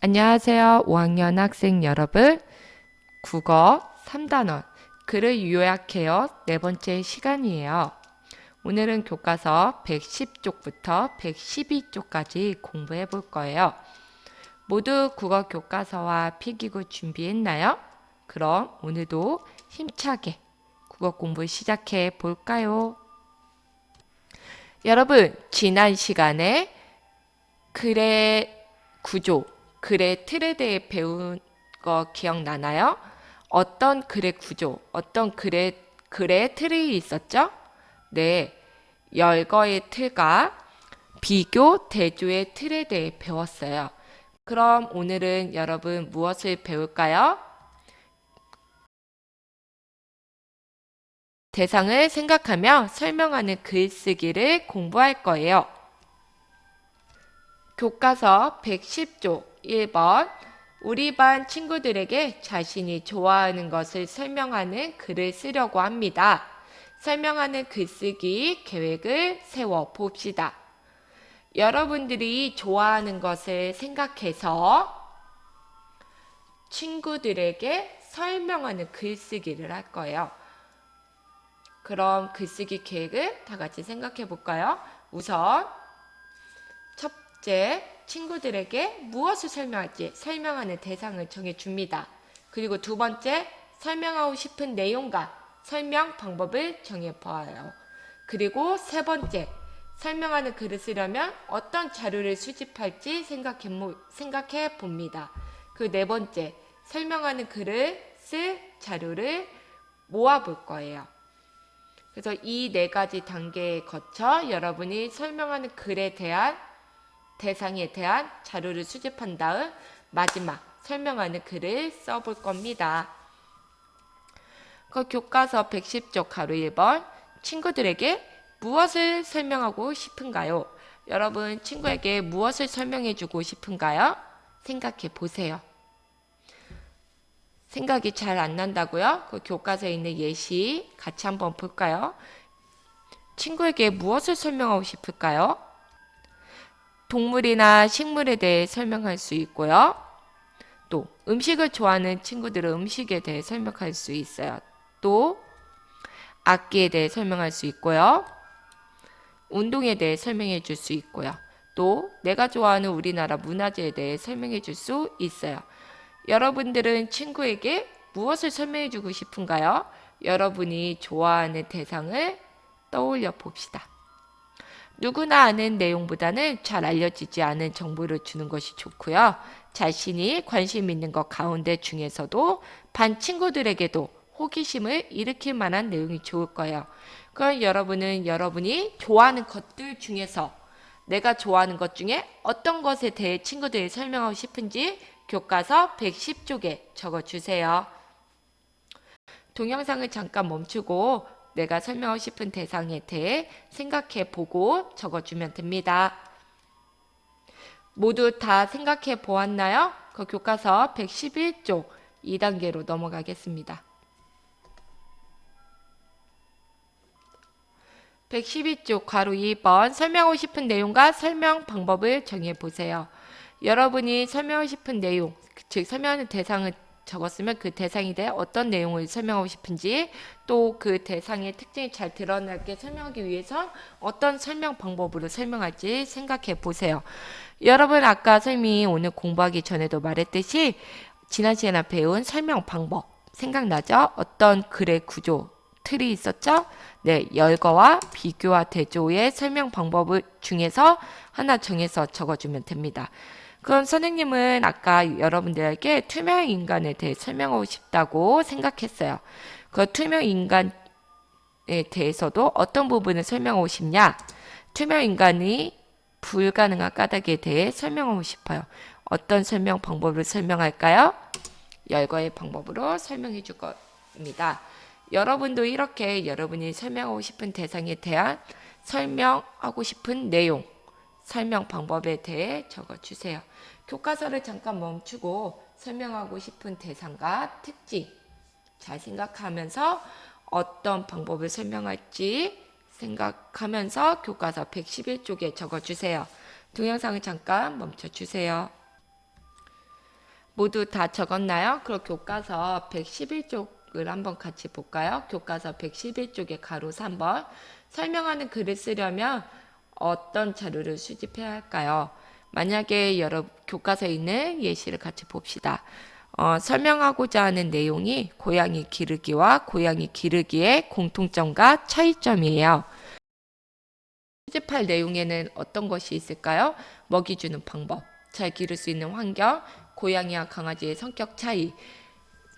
안녕하세요. 5학년 학생 여러분. 국어 3단원 글을 요약해요. 네 번째 시간이에요. 오늘은 교과서 110쪽부터 112쪽까지 공부해 볼 거예요. 모두 국어 교과서와 필기구 준비했나요? 그럼 오늘도 힘차게 국어 공부 시작해 볼까요? 여러분, 지난 시간에 글의 구조, 글의 틀에 대해 배운 거 기억나나요? 어떤 글의 구조, 어떤 글의 틀이 있었죠? 네, 열거의 틀과 비교, 대조의 틀에 대해 배웠어요. 그럼 오늘은 여러분 무엇을 배울까요? 대상을 생각하며 설명하는 글쓰기를 공부할 거예요. 교과서 110쪽 1번 우리 반 친구들에게 자신이 좋아하는 것을 설명하는 글을 쓰려고 합니다. 설명하는 글쓰기 계획을 세워 봅시다. 여러분들이 좋아하는 것을 생각해서 친구들에게 설명하는 글쓰기를 할 거예요. 그럼 글쓰기 계획을 다 같이 생각해 볼까요? 우선 첫째, 친구들에게 무엇을 설명할지 설명하는 대상을 정해줍니다. 그리고 두 번째, 설명하고 싶은 내용과 설명 방법을 정해봐요. 그리고 세 번째, 설명하는 글을 쓰려면 어떤 자료를 수집할지 생각해 봅니다. 그 네 번째, 설명하는 글을 쓸 자료를 모아볼 거예요. 그래서 이 네 가지 단계에 거쳐 여러분이 설명하는 글에 대한 대상에 대한 자료를 수집한 다음 마지막 설명하는 글을 써볼 겁니다. 그 교과서 110쪽 가로 1번 친구들에게 무엇을 설명하고 싶은가요? 여러분 친구에게 무엇을 설명해 주고 싶은가요? 생각해 보세요. 생각이 잘 안 난다고요? 그 교과서에 있는 예시 같이 한번 볼까요? 친구에게 무엇을 설명하고 싶을까요? 동물이나 식물에 대해 설명할 수 있고요. 또 음식을 좋아하는 친구들은 음식에 대해 설명할 수 있어요. 또 악기에 대해 설명할 수 있고요. 운동에 대해 설명해 줄 수 있고요. 또 내가 좋아하는 우리나라 문화재에 대해 설명해 줄 수 있어요. 여러분들은 친구에게 무엇을 설명해 주고 싶은가요? 여러분이 좋아하는 대상을 떠올려 봅시다. 누구나 아는 내용보다는 잘 알려지지 않은 정보를 주는 것이 좋고요. 자신이 관심 있는 것 가운데 중에서도 반 친구들에게도 호기심을 일으킬 만한 내용이 좋을 거예요. 그럼 여러분은 여러분이 좋아하는 것들 중에서 내가 좋아하는 것 중에 어떤 것에 대해 친구들이 설명하고 싶은지 교과서 110쪽에 적어주세요. 동영상을 잠깐 멈추고 내가 설명하고 싶은 대상에 대해 생각해 보고 적어주면 됩니다. 모두 다 생각해 보았나요? 그 교과서 111쪽 2단계로 넘어가겠습니다. 112쪽 괄호 2번 설명하고 싶은 내용과 설명 방법을 정해 보세요. 여러분이 설명하고 싶은 내용, 즉 설명하는 대상을 적었으면 그 대상에 대해 어떤 내용을 설명하고 싶은지 또 그 대상의 특징이 잘 드러나게 설명하기 위해서 어떤 설명 방법으로 설명할지 생각해 보세요. 여러분 아까 선생님이 오늘 공부하기 전에도 말했듯이 지난 시간에 배운 설명 방법 생각나죠? 어떤 글의 구조, 틀이 있었죠? 네, 열거와 비교와 대조의 설명 방법 중에서 하나 정해서 적어주면 됩니다. 그럼 선생님은 아까 여러분들에게 투명 인간에 대해 설명하고 싶다고 생각했어요. 그 투명 인간에 대해서도 어떤 부분을 설명하고 싶냐? 투명 인간이 불가능한 까닭에 대해 설명하고 싶어요. 어떤 설명 방법을 설명할까요? 열거의 방법으로 설명해 줄 겁니다. 여러분도 이렇게 여러분이 설명하고 싶은 대상에 대한 설명하고 싶은 내용, 설명 방법에 대해 적어주세요. 교과서를 잠깐 멈추고 설명하고 싶은 대상과 특징 잘 생각하면서 어떤 방법을 설명할지 생각하면서 교과서 111쪽에 적어주세요. 동영상을 잠깐 멈춰주세요. 모두 다 적었나요? 그럼 교과서 111쪽을 한번 같이 볼까요? 교과서 111쪽에 가로 3번. 설명하는 글을 쓰려면 어떤 자료를 수집해야 할까요? 만약에 교과서에 있는 예시를 같이 봅시다. 설명하고자 하는 내용이 고양이 기르기와 고양이 기르기의 공통점과 차이점이에요. 수집할 내용에는 어떤 것이 있을까요? 먹이 주는 방법, 잘 기를 수 있는 환경, 고양이와 강아지의 성격 차이,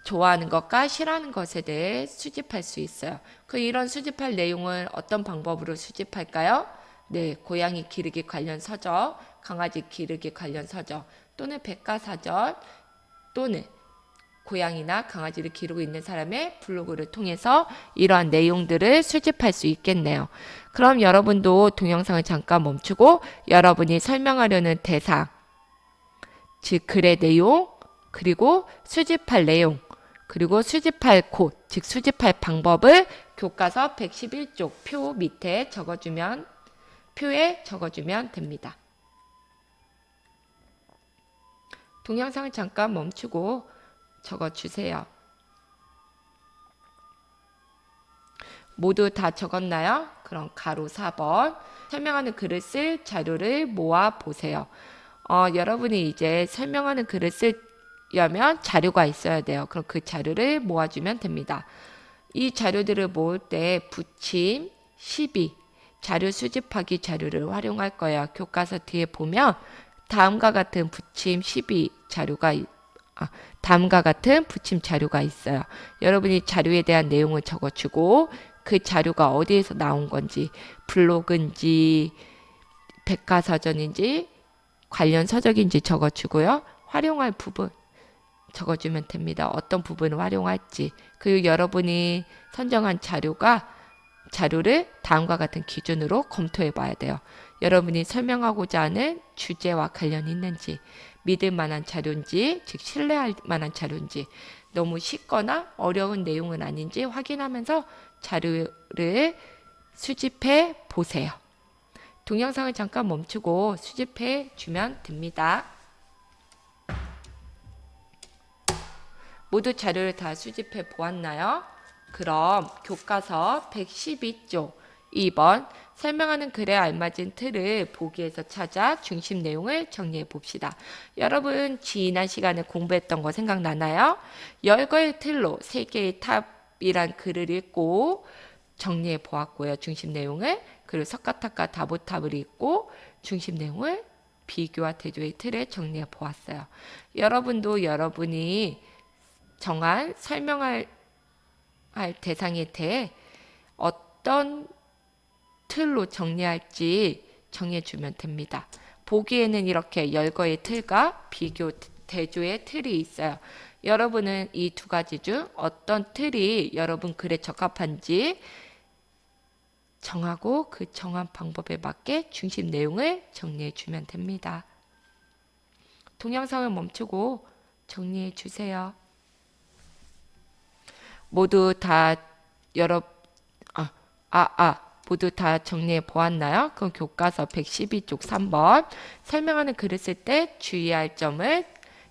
좋아하는 것과 싫어하는 것에 대해 수집할 수 있어요. 이런 수집할 내용을 어떤 방법으로 수집할까요? 네, 고양이 기르기 관련 서적, 강아지 기르기 관련 서적, 또는 백과사전, 또는 고양이나 강아지를 기르고 있는 사람의 블로그를 통해서 이러한 내용들을 수집할 수 있겠네요. 그럼 여러분도 동영상을 잠깐 멈추고 여러분이 설명하려는 대상, 즉 글의 내용, 그리고 수집할 내용, 그리고 수집할 곳, 즉 수집할 방법을 교과서 111쪽 표 밑에 표에 적어주면 됩니다. 동영상을 잠깐 멈추고 적어주세요. 모두 다 적었나요? 그럼 가로 4번. 설명하는 글을 쓸 자료를 모아 보세요. 여러분이 이제 설명하는 글을 쓰려면 자료가 있어야 돼요. 그럼 그 자료를 모아주면 됩니다. 이 자료들을 모을 때 붙임, 시비, 자료 수집하기 자료를 활용할 거예요. 교과서 뒤에 보면 다음과 같은 붙임, 시비 다음과 같은 붙임 자료가 있어요. 여러분이 자료에 대한 내용을 적어주고 그 자료가 어디에서 나온 건지, 블로그인지 백과사전인지 관련 서적인지 적어주고요. 활용할 부분 적어주면 됩니다. 어떤 부분을 활용할지. 그리고 여러분이 선정한 자료를 다음과 같은 기준으로 검토해 봐야 돼요. 여러분이 설명하고자 하는 주제와 관련이 있는지, 믿을 만한 자료인지, 즉 신뢰할 만한 자료인지, 너무 쉽거나 어려운 내용은 아닌지 확인하면서 자료를 수집해 보세요. 동영상을 잠깐 멈추고 수집해 주면 됩니다. 모두 자료를 다 수집해 보았나요? 그럼 교과서 112쪽 2번 설명하는 글에 알맞은 틀을 보기에서 찾아 중심 내용을 정리해 봅시다. 여러분 지난 시간에 공부했던 거 생각나나요? 열거의 틀로 세 개의 탑이란 글을 읽고 정리해 보았고요. 중심 내용을. 그리고 석가탑과 다보탑을 읽고 중심 내용을 비교와 대조의 틀에 정리해 보았어요. 여러분도 여러분이 정한 설명할 대상에 대해 어떤 틀로 정리할지 정해주면 됩니다. 보기에는 이렇게 열거의 틀과 비교 대조의 틀이 있어요. 여러분은 이 두 가지 중 어떤 틀이 여러분 글에 적합한지 정하고 그 정한 방법에 맞게 중심 내용을 정리해 주면 됩니다. 동영상을 멈추고 정리해 주세요. 모두 다 모두 다 정리해 보았나요? 그럼 교과서 112쪽 3번 설명하는 글을 쓸 때 주의할 점을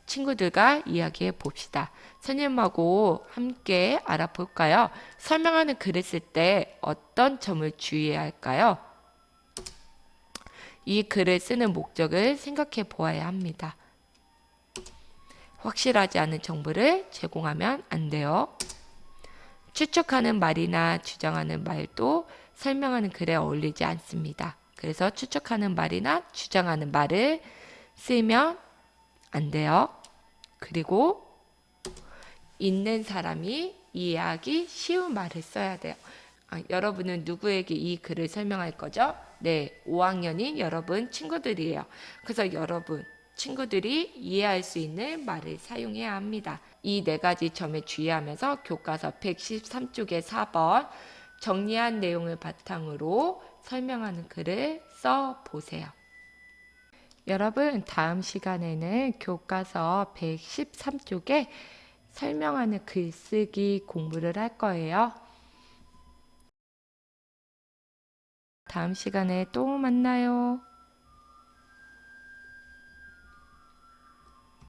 친구들과 이야기해 봅시다. 선생님하고 함께 알아볼까요? 설명하는 글을 쓸 때 어떤 점을 주의해야 할까요? 이 글을 쓰는 목적을 생각해 보아야 합니다. 확실하지 않은 정보를 제공하면 안 돼요. 추측하는 말이나 주장하는 말도 설명하는 글에 어울리지 않습니다. 그래서 추측하는 말이나 주장하는 말을 쓰면 안 돼요. 그리고 읽는 사람이 이해하기 쉬운 말을 써야 돼요. 여러분은 누구에게 이 글을 설명할 거죠? 네, 5학년인 여러분 친구들이에요. 그래서 여러분 친구들이 이해할 수 있는 말을 사용해야 합니다. 이 네 가지 점에 주의하면서 교과서 113쪽의 4번 정리한 내용을 바탕으로 설명하는 글을 써 보세요. 여러분 다음 시간에는 교과서 113쪽에 설명하는 글쓰기 공부를 할 거예요. 다음 시간에 또 만나요.